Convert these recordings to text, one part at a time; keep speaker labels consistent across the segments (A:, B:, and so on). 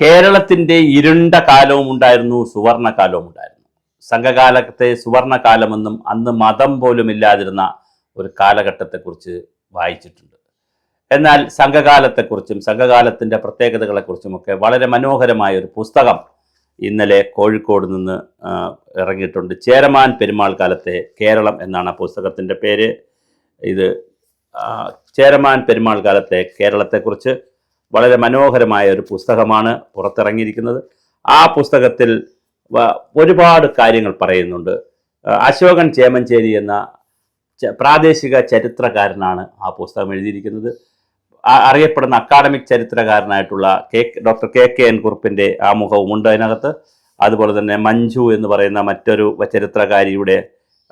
A: കേരളത്തിന്റെ ഇരുണ്ട കാലവും ഉണ്ടായിരുന്നു, സുവർണ കാലവും ഉണ്ടായിരുന്നു. സംഘകാലത്തെ സുവർണ കാലമെന്നും അന്ന് മതം പോലും ഇല്ലാതിരുന്ന ഒരു കാലഘട്ടത്തെക്കുറിച്ച് വായിച്ചിട്ടുണ്ട്. എന്നാൽ സംഘകാലത്തെക്കുറിച്ചും സംഘകാലത്തിന്റെ പ്രത്യേകതകളെക്കുറിച്ചുമൊക്കെ വളരെ മനോഹരമായ ഒരു പുസ്തകം ഇന്നലെ കോഴിക്കോട് നിന്ന് ഇറങ്ങിയിട്ടുണ്ട്. ചേരമാൻ പെരുമാൾ കാലത്തെ കേരളം എന്നാണ് ആ പുസ്തകത്തിന്റെ പേര്. ഇത് ചേരമാൻ പെരുമാൾ കാലത്തെ കേരളത്തെക്കുറിച്ച് വളരെ മനോഹരമായ ഒരു പുസ്തകമാണ് പുറത്തിറങ്ങിയിരിക്കുന്നത്. ആ പുസ്തകത്തിൽ ഒരുപാട് കാര്യങ്ങൾ പറയുന്നുണ്ട്. അശോകൻ ചേമഞ്ചേരി എന്ന പ്രാദേശിക ചരിത്രകാരനാണ് ആ പുസ്തകം എഴുതിയിരിക്കുന്നത്. അറിയപ്പെടുന്ന അക്കാഡമിക് ചരിത്രകാരനായിട്ടുള്ള ഡോക്ടർ KKN കുറുപ്പിൻ്റെ ആമുഖവുമുണ്ട് അതിനകത്ത്. അതുപോലെ തന്നെ മഞ്ജു എന്ന് പറയുന്ന മറ്റൊരു ചരിത്രകാരിയുടെ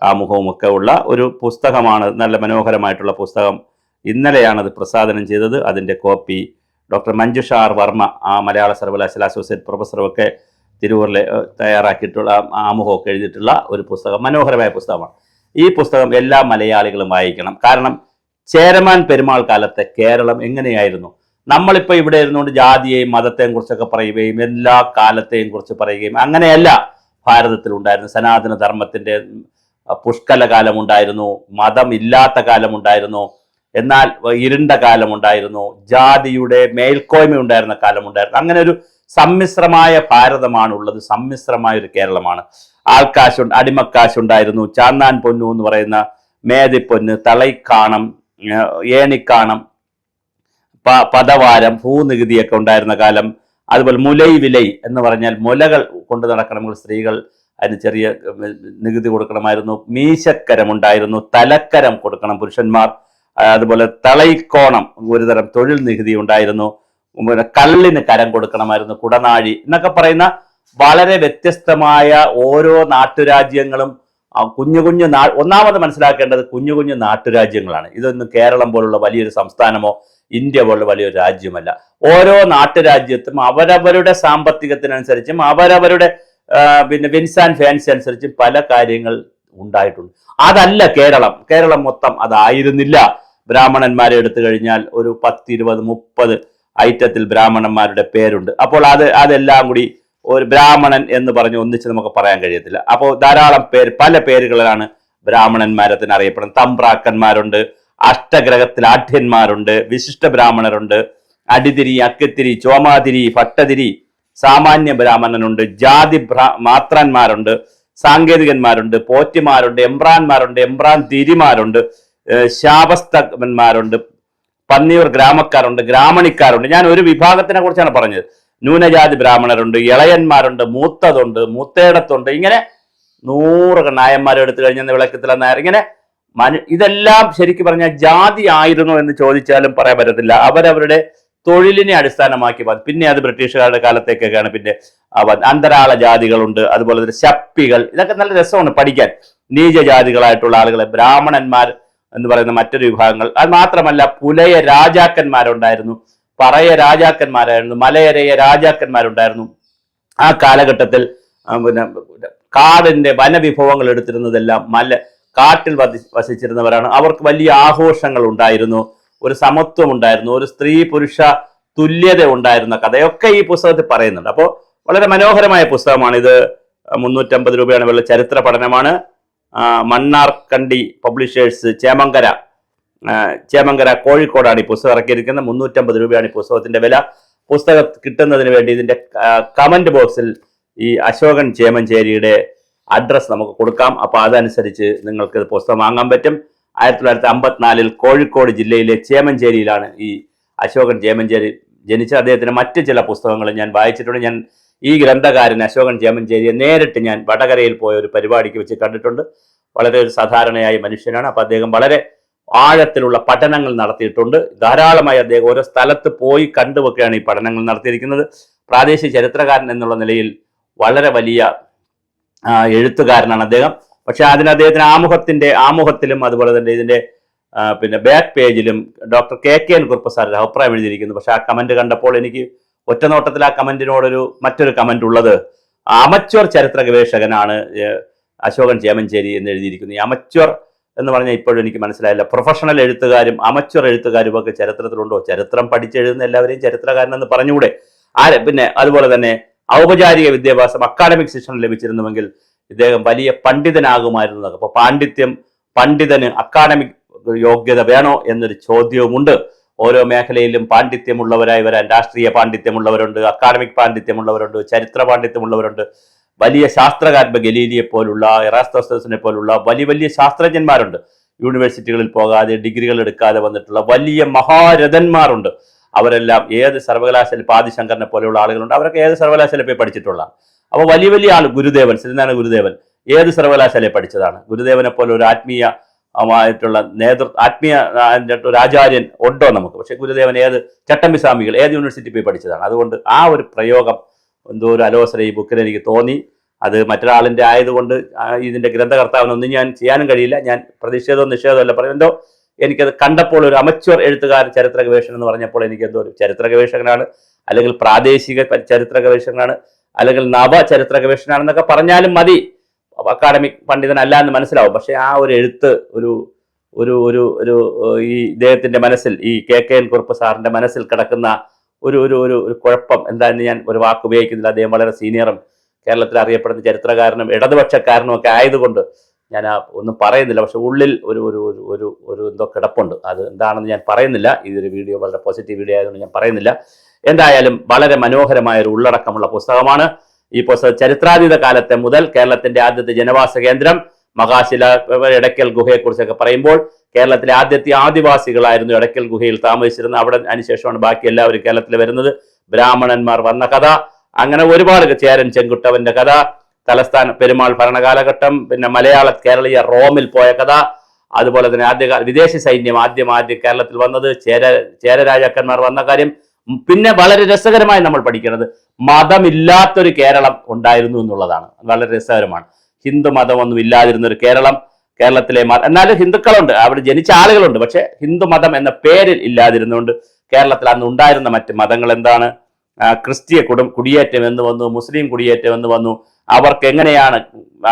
A: ആമുഖവുമൊക്കെ ഉള്ള ഒരു പുസ്തകമാണ്. നല്ല മനോഹരമായിട്ടുള്ള പുസ്തകം. ഇന്നലെയാണത് പ്രസാദനം ചെയ്തത്. അതിൻ്റെ copy doctor Manjusha R Varma, ആ മലയാള സർവകലാശാല അസോസിയേറ്റ് പ്രൊഫസറുമൊക്കെ തിരൂരിലെ തയ്യാറാക്കിയിട്ടുള്ള ആമുഖമൊക്കെ എഴുതിയിട്ടുള്ള ഒരു പുസ്തകം, മനോഹരമായ പുസ്തകമാണ്. ഈ പുസ്തകം എല്ലാ മലയാളികളും വായിക്കണം. കാരണം ചേരമാൻ പെരുമാൾ കാലത്തെ കേരളം എങ്ങനെയായിരുന്നു? നമ്മളിപ്പോൾ ഇവിടെ ഇരുന്നുകൊണ്ട് ജാതിയെയും മതത്തെയും കുറിച്ചൊക്കെ പറയുകയും എല്ലാ കാലത്തെയും കുറിച്ച് പറയുകയും അങ്ങനെയല്ല ഭാരതത്തിൽ ഉണ്ടായിരുന്നു. സനാതന ധർമ്മത്തിൻ്റെ പുഷ്കല കാലമുണ്ടായിരുന്നു, മതമില്ലാത്ത കാലമുണ്ടായിരുന്നു, എന്നാൽ ഇരുണ്ട കാലമുണ്ടായിരുന്നു, ജാതിയുടെ മേൽക്കോയ്മ ഉണ്ടായിരുന്ന കാലമുണ്ടായിരുന്നു. അങ്ങനെ ഒരു സമ്മിശ്രമായ ഭാരതമാണുള്ളത്, സമ്മിശ്രമായ ഒരു കേരളമാണ്. ആൾക്കാശുണ്ട്, അടിമക്കാശുണ്ടായിരുന്നു, ചാന്നാൻ പൊന്നു എന്ന് പറയുന്ന മേതിപ്പൊന്ന്, തളൈക്കാണം, ഏണിക്കാണം, പദവാരം, ഭൂനികുതിയൊക്കെ ഉണ്ടായിരുന്ന കാലം. അതുപോലെ മുലൈ വിലൈ എന്ന് പറഞ്ഞാൽ മുലകൾ കൊണ്ട് നടക്കണമെങ്കിൽ സ്ത്രീകൾ അതിന് ചെറിയ നികുതി കൊടുക്കണമായിരുന്നു. മീശക്കരം ഉണ്ടായിരുന്നു, തലക്കരം കൊടുക്കണം പുരുഷന്മാർ. അതുപോലെ തളൈക്കോണം ഒരുതരം തൊഴിൽ നികുതി ഉണ്ടായിരുന്നു. പിന്നെ കള്ളിന് കരം കൊടുക്കണമായിരുന്നു, കുടനാഴി എന്നൊക്കെ പറയുന്ന വളരെ വ്യത്യസ്തമായ ഓരോ നാട്ടുരാജ്യങ്ങളും കുഞ്ഞു കുഞ്ഞു ഒന്നാമത് മനസ്സിലാക്കേണ്ടത് കുഞ്ഞു കുഞ്ഞു നാട്ടുരാജ്യങ്ങളാണ്. ഇതൊന്നും കേരളം പോലുള്ള വലിയൊരു സംസ്ഥാനമോ ഇന്ത്യ പോലുള്ള വലിയൊരു രാജ്യമല്ല. ഓരോ നാട്ടുരാജ്യത്തും അവരവരുടെ സാമ്പത്തികത്തിനനുസരിച്ചും അവരവരുടെ വിൻസ് ആൻഡ് ഫാൻസി അനുസരിച്ചും പല കാര്യങ്ങൾ ഉണ്ടായിട്ടുണ്ട്. അതല്ല കേരളം. കേരളം മൊത്തം അതായിരുന്നില്ല. ബ്രാഹ്മണന്മാരെ എടുത്തു കഴിഞ്ഞാൽ ഒരു 10, 20, 30 ഐറ്റത്തിൽ ബ്രാഹ്മണന്മാരുടെ പേരുണ്ട്. അപ്പോൾ അതെല്ലാം കൂടി ഒരു ബ്രാഹ്മണൻ എന്ന് പറഞ്ഞ് ഒന്നിച്ച് നമുക്ക് പറയാൻ കഴിയത്തില്ല. അപ്പോൾ ധാരാളം പല പേരുകളിലാണ് ബ്രാഹ്മണന്മാരത്തിന് അറിയപ്പെടുന്നത്. തമ്പ്രാക്കന്മാരുണ്ട്, അഷ്ടഗ്രഹത്തിൽ ആഢ്യന്മാരുണ്ട്, വിശിഷ്ട ബ്രാഹ്മണരുണ്ട്, അടിതിരി, അക്കത്തിരി, ചോമാതിരി, ഭട്ടതിരി, സാമാന്യ ബ്രാഹ്മണനുണ്ട്, ജാതി മാത്രന്മാരുണ്ട്, സാങ്കേതികന്മാരുണ്ട്, പോറ്റിമാരുണ്ട്, എംബ്രാന്മാരുണ്ട്, എംബ്രാൻ തിരിമാരുണ്ട്, ശാപസ്തന്മാരുണ്ട്, പന്നിയൂർ ഗ്രാമക്കാരുണ്ട്, ഗ്രാമണിക്കാരുണ്ട്. ഞാൻ ഒരു വിഭാഗത്തിനെ കുറിച്ചാണ് പറഞ്ഞത്. ന്യൂനജാതി ബ്രാഹ്മണരുണ്ട്, ഇളയന്മാരുണ്ട്, മൂത്തതുണ്ട്, മൂത്തേടത്തുണ്ട്. ഇങ്ങനെ 100 നായന്മാരെ എടുത്തു കഴിഞ്ഞാൽ വിളക്കത്തിലെ നായർ. ഇങ്ങനെ ഇതെല്ലാം ശരിക്കും പറഞ്ഞാൽ ജാതി ആയിരുന്നു എന്ന് ചോദിച്ചാലും പറയാൻ പറ്റത്തില്ല. അവരവരുടെ തൊഴിലിനെ അടിസ്ഥാനമാക്കി. പിന്നെ അത് ബ്രിട്ടീഷുകാരുടെ കാലത്തേക്കൊക്കെയാണ്. പിന്നെ അന്തരാള ജാതികളുണ്ട്, അതുപോലെ തന്നെ ശപ്പികൾ. ഇതൊക്കെ നല്ല രസമാണ് പഠിക്കാൻ. നീചജാതികളായിട്ടുള്ള ആളുകളെ ബ്രാഹ്മണന്മാർ എന്ന് പറയുന്ന മറ്റൊരു വിഭാഗങ്ങൾ. അത് മാത്രമല്ല പുലയ രാജാക്കന്മാരുണ്ടായിരുന്നു, പറയ രാജാക്കന്മാരായിരുന്നു, മലയരയ രാജാക്കന്മാരുണ്ടായിരുന്നു. ആ കാലഘട്ടത്തിൽ പിന്നെ കാടിന്റെ വനവിഭവങ്ങൾ എടുത്തിരുന്നതെല്ലാം കാട്ടിൽ വസിച്ചിരുന്നവരാണ്. അവർക്ക് വലിയ ആഘോഷങ്ങൾ ഉണ്ടായിരുന്നു, ഒരു സമത്വം ഉണ്ടായിരുന്നു, ഒരു സ്ത്രീ പുരുഷ തുല്യത ഉണ്ടായിരുന്ന കഥയൊക്കെ ഈ പുസ്തകത്തിൽ പറയുന്നുണ്ട്. അപ്പോൾ വളരെ മനോഹരമായ പുസ്തകമാണ് ഇത്. 350 രൂപയാണ് വില. ചരിത്ര പഠനമാണ്. മണ്ണാർക്കണ്ടി പബ്ലിഷേഴ്സ്, ചേമങ്കര, കോഴിക്കോടാണ് ഈ പുസ്തകം ഇറക്കിയിരിക്കുന്നത്. 350 രൂപയാണ് ഈ പുസ്തകത്തിന്റെ വില. പുസ്തകം കിട്ടുന്നതിന് വേണ്ടി ഇതിന്റെ കമന്റ് ബോക്സിൽ ഈ അശോകൻ ചേമഞ്ചേരിയുടെ അഡ്രസ് നമുക്ക് കൊടുക്കാം. അപ്പോൾ അതനുസരിച്ച് നിങ്ങൾക്ക് പുസ്തകം വാങ്ങാൻ പറ്റും. 1954 കോഴിക്കോട് ജില്ലയിലെ ചേമഞ്ചേരിയിലാണ് ഈ അശോകൻ ചേമഞ്ചേരി ജനിച്ചത്. അദ്ദേഹത്തിന് മറ്റ് ചില പുസ്തകങ്ങൾ ഞാൻ വായിച്ചിട്ടുണ്ട്. ഞാൻ ഈ ഗ്രന്ഥകാരൻ അശോകൻ ചേമഞ്ചേരിയെ നേരിട്ട് ഞാൻ വടകരയിൽ പോയ ഒരു പരിപാടിക്ക് വെച്ച് കണ്ടിട്ടുണ്ട്. വളരെ ഒരു സാധാരണയായ മനുഷ്യനാണ്. അപ്പോൾ അദ്ദേഹം വളരെ ആഴത്തിലുള്ള പഠനങ്ങൾ നടത്തിയിട്ടുണ്ട്. ധാരാളമായി അദ്ദേഹം ഓരോ സ്ഥലത്ത് പോയി കണ്ടുമൊക്കെയാണ് ഈ പഠനങ്ങൾ നടത്തിയിരിക്കുന്നത്. പ്രാദേശിക ചരിത്രകാരൻ എന്നുള്ള നിലയിൽ വളരെ വലിയ എഴുത്തുകാരനാണ് അദ്ദേഹം. പക്ഷെ അദ്ദേഹത്തിന് ആമുഖത്തിലും അതുപോലെ തന്നെ ഇതിന്റെ പിന്നെ ബാക്ക് പേജിലും ഡോക്ടർ KKN കുറുപ്പ് സാറിന്റെ അഭിപ്രായം എഴുതിയിരിക്കുന്നു. പക്ഷെ ആ കമന്റ് കണ്ടപ്പോൾ എനിക്ക് ഒറ്റനോട്ടത്തിൽ ആ കമന്റിനോടൊരു മറ്റൊരു കമന്റ് ഉള്ളത്, അമച്വർ ചരിത്ര ഗവേഷകനാണ് അശോകൻ ചേമഞ്ചേരി എന്ന് എഴുതിയിരിക്കുന്നു. ഈ അമച്വർ എന്ന് പറഞ്ഞാൽ ഇപ്പോഴും എനിക്ക് മനസ്സിലായില്ല. പ്രൊഫഷണൽ എഴുത്തുകാരും അമച്വർ എഴുത്തുകാരും ഒക്കെ ചരിത്രത്തിലുണ്ടോ? ചരിത്രം പഠിച്ചെഴുതുന്ന എല്ലാവരെയും ചരിത്രകാരനെന്ന് പറഞ്ഞുകൂടെ? പിന്നെ അതുപോലെ തന്നെ ഔപചാരിക വിദ്യാഭ്യാസം അക്കാഡമിക് ശിക്ഷണം ലഭിച്ചിരുന്നുവെങ്കിൽ ഇദ്ദേഹം വലിയ പണ്ഡിതനാകുമായിരുന്നു. അപ്പൊ പണ്ഡിതന് അക്കാഡമിക് യോഗ്യത വേണോ എന്നൊരു ചോദ്യവുമുണ്ട്. ഓരോ മേഖലയിലും പാണ്ഡിത്യമുള്ളവരായി വരാൻ രാഷ്ട്രീയ പാണ്ഡിത്യമുള്ളവരുണ്ട്, അക്കാഡമിക് പാണ്ഡിത്യമുള്ളവരുണ്ട്, ചരിത്ര പാണ്ഡിത്യമുള്ളവരുണ്ട്. വലിയ ശാസ്ത്രകാരൻ ഗലീലിയെ പോലുള്ള, എറാസ്തോസിനെ പോലുള്ള വലിയ വലിയ ശാസ്ത്രജ്ഞന്മാരുണ്ട്. യൂണിവേഴ്സിറ്റികളിൽ പോകാതെ ഡിഗ്രികൾ എടുക്കാതെ വന്നിട്ടുള്ള വലിയ മഹാരഥന്മാരുണ്ട്. അവരെല്ലാം ഏത് സർവകലാശാല, ആദിശങ്കരനെ പോലെയുള്ള ആളുകളുണ്ട്, അവരൊക്കെ ഏത് സർവകലാശാലയിൽ പോയി പഠിച്ചിട്ടുള്ള. അപ്പോൾ വലിയ വലിയ ആൾ ഗുരുദേവൻ, ശ്രീനാരായണ ഗുരുദേവൻ ഏത് സർവകലാശാലയിൽ പഠിച്ചതാണ്? ഗുരുദേവനെ പോലെ ഒരു ആത്മീയമായിട്ടുള്ള ആത്മീയ ഒരു ആചാര്യൻ ഉണ്ടോ നമുക്ക്? പക്ഷെ ഗുരുദേവൻ ചട്ടമ്പി സ്വാമികൾ ഏത് യൂണിവേഴ്സിറ്റി പോയി പഠിച്ചതാണ്? അതുകൊണ്ട് ആ ഒരു പ്രയോഗം എന്തോ ഒരു അലോസര ഈ ബുക്കിൽ എനിക്ക് തോന്നി. അത് മറ്റൊരാളിൻ്റെ ആയതുകൊണ്ട് ഇതിൻ്റെ ഗ്രന്ഥകർത്താവിനൊന്നും ഞാൻ ചെയ്യാനും കഴിയില്ല. ഞാൻ പ്രതിഷേധവും നിഷേധമല്ല പറയുന്നതോ, എനിക്കത് കണ്ടപ്പോൾ ഒരു അമച്വർ എഴുത്തുകാരൻ ചരിത്ര ഗവേഷകൻ എന്ന് പറഞ്ഞപ്പോൾ എനിക്ക് എന്തോ ഒരു ചരിത്ര ഗവേഷകനാണ്, അല്ലെങ്കിൽ പ്രാദേശിക ചരിത്ര ഗവേഷകനാണ്, അല്ലെങ്കിൽ നവ ചരിത്ര ഗവേഷകനാണെന്നൊക്കെ പറഞ്ഞാലും മതി, അക്കാഡമിക് പണ്ഡിതനല്ല എന്ന് മനസ്സിലാവും. പക്ഷെ ആ ഒരു എഴുത്ത് ഒരു ഒരു ഒരു ഒരു ഈ ഇദ്ദേഹത്തിൻ്റെ മനസ്സിൽ, ഈ KKN കുറുപ്പ് സാറിൻ്റെ മനസ്സിൽ കിടക്കുന്ന ഒരു ഒരു ഒരു ഒരു കുഴപ്പം എന്താണെന്ന് ഞാൻ ഒരു വാക്ക് ഉപയോഗിക്കുന്നില്ല. അദ്ദേഹം വളരെ സീനിയറും കേരളത്തിൽ അറിയപ്പെടുന്ന ചരിത്രകാരനും ഇടതുപക്ഷക്കാരനും ഒക്കെ ആയതുകൊണ്ട് ഞാൻ ഒന്നും പറയുന്നില്ല. പക്ഷെ ഉള്ളിൽ ഒരു ഒരു ഒരു ഒരു എന്തോ കിടപ്പുണ്ട്. അത് എന്താണെന്ന് ഞാൻ പറയുന്നില്ല. ഇതൊരു വീഡിയോ വളരെ പോസിറ്റീവ് വീഡിയോ ആയതുകൊണ്ട് ഞാൻ പറയുന്നില്ല. എന്തായാലും വളരെ മനോഹരമായ ഒരു ഉള്ളടക്കമുള്ള പുസ്തകമാണ് ഈ പുസ്തകം. ചരിത്രാതീത കാലത്തെ മുതൽ കേരളത്തിന്റെ ആദ്യത്തെ ജനവാസ കേന്ദ്രം മഹാശില, എടയ്ക്കൽ ഗുഹയെക്കുറിച്ചൊക്കെ പറയുമ്പോൾ കേരളത്തിലെ ആദ്യത്തെ ആദിവാസികളായിരുന്നു എടയ്ക്കൽ ഗുഹയിൽ താമസിച്ചിരുന്നത്. അവിടെ അതിനുശേഷമാണ് ബാക്കി എല്ലാവരും കേരളത്തിൽ വരുന്നത്. ബ്രാഹ്മണന്മാർ വന്ന കഥ, അങ്ങനെ ഒരുപാട്, ചേരൻ ചെങ്കുട്ടവന്റെ കഥ, തലസ്ഥാന പെരുമാൾ ഭരണകാലഘട്ടം, പിന്നെ കേരളീയ റോമിൽ പോയ കഥ, അതുപോലെ തന്നെ വിദേശ സൈന്യം ആദ്യം കേരളത്തിൽ വന്നത്, ചേര രാജാക്കന്മാർ വന്ന കാര്യം. പിന്നെ വളരെ രസകരമായി നമ്മൾ പഠിക്കുന്നത് മതമില്ലാത്തൊരു കേരളം ഉണ്ടായിരുന്നു എന്നുള്ളതാണ്. വളരെ രസകരമാണ്. ഹിന്ദു മതമൊന്നും ഇല്ലാതിരുന്ന ഒരു കേരളത്തിലെ എന്നാലും ഹിന്ദുക്കളുണ്ട്, അവിടെ ജനിച്ച ആളുകളുണ്ട്. പക്ഷെ ഹിന്ദു മതം എന്ന പേരിൽ ഇല്ലാതിരുന്നുകൊണ്ട് കേരളത്തിൽ അന്ന് ഉണ്ടായിരുന്ന മറ്റ് മതങ്ങൾ എന്താണ്? ക്രിസ്തീയ കുടിയേറ്റം എന്ന് വന്നു, മുസ്ലിം കുടിയേറ്റം എന്ന് വന്നു. അവർക്ക് എങ്ങനെയാണ്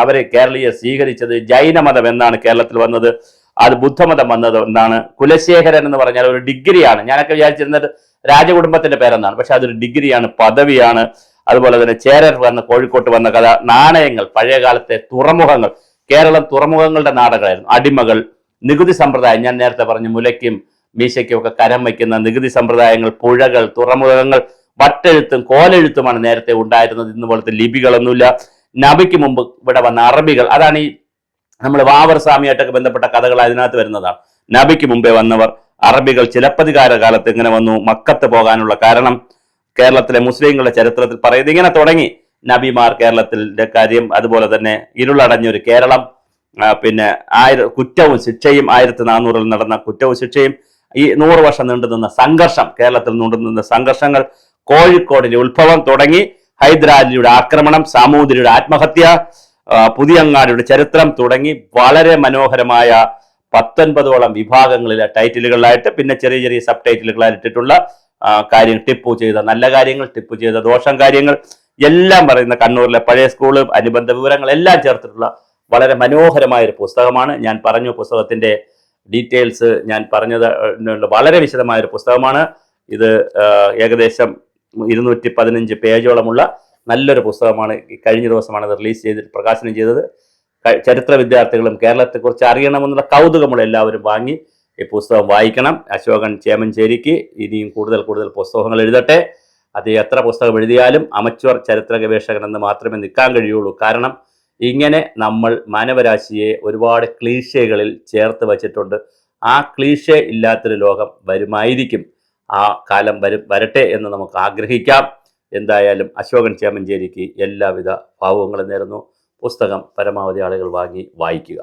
A: അവരെ കേരളീയർ സ്വീകരിച്ചത്? ജൈനമതം എന്നാണ് കേരളത്തിൽ വന്നത്, അത് ബുദ്ധമതം വന്നത് എന്നാണ്. കുലശേഖരൻ എന്ന് പറഞ്ഞാൽ ഒരു ഡിഗ്രിയാണ്. ഞാനൊക്കെ വിചാരിച്ചിരുന്നത് രാജകുടുംബത്തിന്റെ പേരെന്നാണ്, പക്ഷെ അതൊരു ഡിഗ്രിയാണ്, പദവിയാണ്. അതുപോലെ തന്നെ ചേരർ കോഴിക്കോട്ട് വന്ന കഥ, നാണയങ്ങൾ, പഴയകാലത്തെ തുറമുഖങ്ങൾ, കേരളം തുറമുഖങ്ങളുടെ നാടുകളായിരുന്നു. അടിമകൾ, നികുതി സമ്പ്രദായം, ഞാൻ നേരത്തെ പറഞ്ഞു മുലയ്ക്കും മീശയ്ക്കും ഒക്കെ കരം വയ്ക്കുന്ന നികുതി സമ്പ്രദായങ്ങൾ, പുഴകൾ, തുറമുഖങ്ങൾ, വട്ടെഴുത്തും കോലെഴുത്തുമാണ് നേരത്തെ ഉണ്ടായിരുന്നത്. ഇന്ന് പോലത്തെ ലിപികളൊന്നുമില്ല. നബിക്ക് മുമ്പ് ഇവിടെ വന്ന അറബികൾ, അതാണ് ഈ നമ്മൾ വാവർ സ്വാമിയായിട്ടൊക്കെ ബന്ധപ്പെട്ട കഥകൾ അതിനകത്ത് വരുന്നതാണ്. നബിക്ക് മുമ്പേ വന്നവർ അറബികൾ. ചിലപ്പതികാര കാലത്ത് ഇങ്ങനെ വന്നു. മക്കത്ത് പോകാനുള്ള കാരണം കേരളത്തിലെ മുസ്ലിങ്ങളുടെ ചരിത്രത്തിൽ പറയുന്നത് ഇങ്ങനെ തുടങ്ങി. നബിമാർ കേരളത്തിന്റെ കാര്യം, അതുപോലെ തന്നെ ഇരുളടഞ്ഞൊരു കേരളം, പിന്നെ കുറ്റവും ശിക്ഷയും, 1400 നടന്ന കുറ്റവും ശിക്ഷയും, ഈ 100 വർഷം നീണ്ടുനിന്ന സംഘർഷം, കേരളത്തിൽ നീണ്ടുനിന്ന സംഘർഷങ്ങൾ, കോഴിക്കോടിന്റെ ഉത്ഭവം തുടങ്ങി ഹൈദരാലിയുടെ ആക്രമണം, സാമൂതിരിയുടെ ആത്മഹത്യ, പുതിയങ്ങാടിയുടെ ചരിത്രം തുടങ്ങി വളരെ മനോഹരമായ 19ഓളം വിഭാഗങ്ങളിലെ ടൈറ്റിലുകളിലായിട്ട്, പിന്നെ ചെറിയ ചെറിയ സബ് ടൈറ്റിലുകളായിട്ടിട്ടുള്ള കാര്യങ്ങൾ, ടിപ്പു ചെയ്ത നല്ല കാര്യങ്ങൾ, ടിപ്പു ചെയ്ത ദോഷം കാര്യങ്ങൾ എല്ലാം പറയുന്ന കണ്ണൂരിലെ പഴയ സ്കൂള്, അനുബന്ധ വിവരങ്ങൾ എല്ലാം ചേർത്തിട്ടുള്ള വളരെ മനോഹരമായ ഒരു പുസ്തകമാണ്. ഞാൻ പറഞ്ഞു പുസ്തകത്തിന്റെ ഡീറ്റെയിൽസ് ഞാൻ പറഞ്ഞത് വളരെ വിശദമായ ഒരു പുസ്തകമാണ്. ഇത് ഏകദേശം 215 പേജോളമുള്ള നല്ലൊരു പുസ്തകമാണ്. കഴിഞ്ഞ ദിവസമാണ് അത് പ്രകാശനം ചെയ്തത്. ചരിത്ര വിദ്യാർത്ഥികളും കേരളത്തെക്കുറിച്ച് അറിയണമെന്നുള്ള കൗതുകമുള്ള എല്ലാവരും വാങ്ങി ഈ പുസ്തകം വായിക്കണം. അശോകൻ ചേമഞ്ചേരിക്ക് ഇനിയും കൂടുതൽ പുസ്തകങ്ങൾ എഴുതട്ടെ. അത് എത്ര പുസ്തകം എഴുതിയാലും അമച്വർ ചരിത്ര ഗവേഷകൻ എന്ന് മാത്രമേ നിൽക്കാൻ കഴിയുള്ളൂ. കാരണം ഇങ്ങനെ നമ്മൾ മാനവരാശിയെ ഒരുപാട് ക്ലീഷേകളിൽ ചേർത്ത് വച്ചിട്ടുണ്ട്. ആ ക്ലീഷേ ഇല്ലാത്തൊരു ലോകം വരുമായിരിക്കും. ആ കാലം വരട്ടെ എന്ന് നമുക്ക് ആഗ്രഹിക്കാം. എന്തായാലും അശോകൻ ചേമഞ്ചേരിക്ക് എല്ലാവിധ ഭാവുകങ്ങളും നേരുന്നു. പുസ്തകം പരമാവധി ആളുകൾ വാങ്ങി വായിക്കുക.